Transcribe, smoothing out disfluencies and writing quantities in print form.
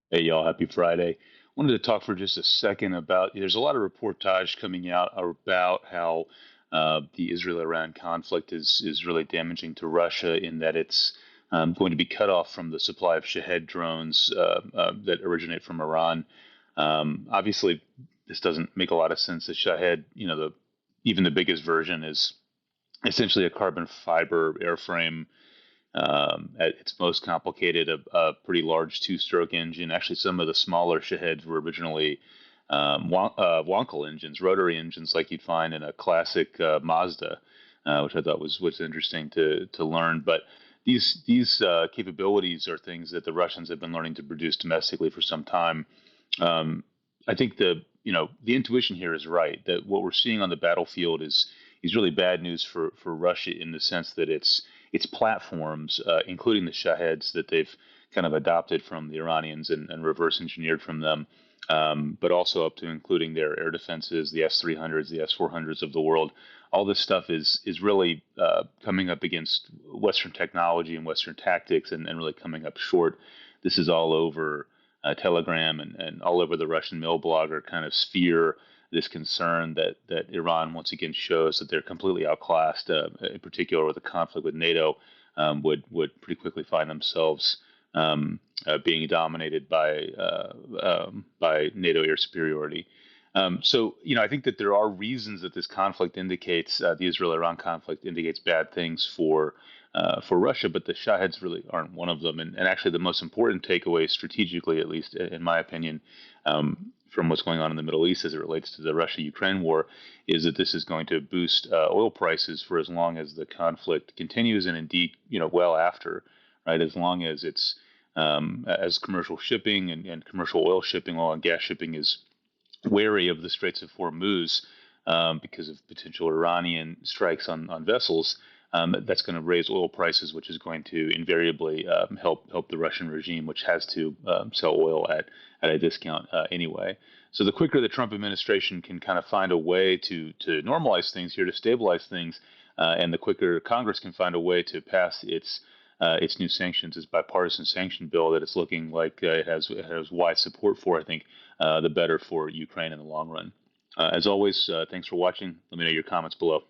Hey, y'all, happy Friday. Wanted to talk for just a second about there's a lot of reportage coming out about how the Israel-Iran conflict is really damaging to Russia in that it's going to be cut off from the supply of Shahed drones that originate from Iran. Obviously, this doesn't make a lot of sense. The Shahed, even the biggest version is essentially a carbon fiber airframe at its most complicated, a pretty large two-stroke engine. Actually, some of the smaller Shaheds were originally Wankel engines, rotary engines, like you'd find in a classic Mazda, which I thought was interesting to learn. But these capabilities are things that the Russians have been learning to produce domestically for some time. Um, I think the intuition here is right that what we're seeing on the battlefield is really bad news for Russia in the sense that its platforms, including the Shaheds that they've kind of adopted from the Iranians and reverse engineered from them, but also up to including their air defenses, the S-300s, the S-400s of the world. All this stuff is really coming up against Western technology and Western tactics, and really coming up short. This is all over Telegram and all over the Russian mill blogger kind of sphere. This concern that Iran once again shows that they're completely outclassed, in particular with the conflict with NATO, would pretty quickly find themselves being dominated by NATO air superiority. I think that there are reasons that this conflict indicates the Israel-Iran conflict indicates bad things for Russia, but the Shaheds really aren't one of them. And actually, the most important takeaway, strategically, at least in my opinion, from what's going on in the Middle East as it relates to the Russia-Ukraine war, is that this is going to boost oil prices for as long as the conflict continues, and indeed, well after, right? As long as it's as commercial shipping and commercial oil shipping, oil and gas shipping is wary of the Straits of Hormuz because of potential Iranian strikes on vessels. That's going to raise oil prices, which is going to invariably help the Russian regime, which has to sell oil at a discount anyway. So the quicker the Trump administration can kind of find a way to normalize things here, to stabilize things, and the quicker Congress can find a way to pass its new sanctions, its bipartisan sanction bill that it's looking like it has wide support for, I think, the better for Ukraine in the long run. As always, thanks for watching. Let me know your comments below.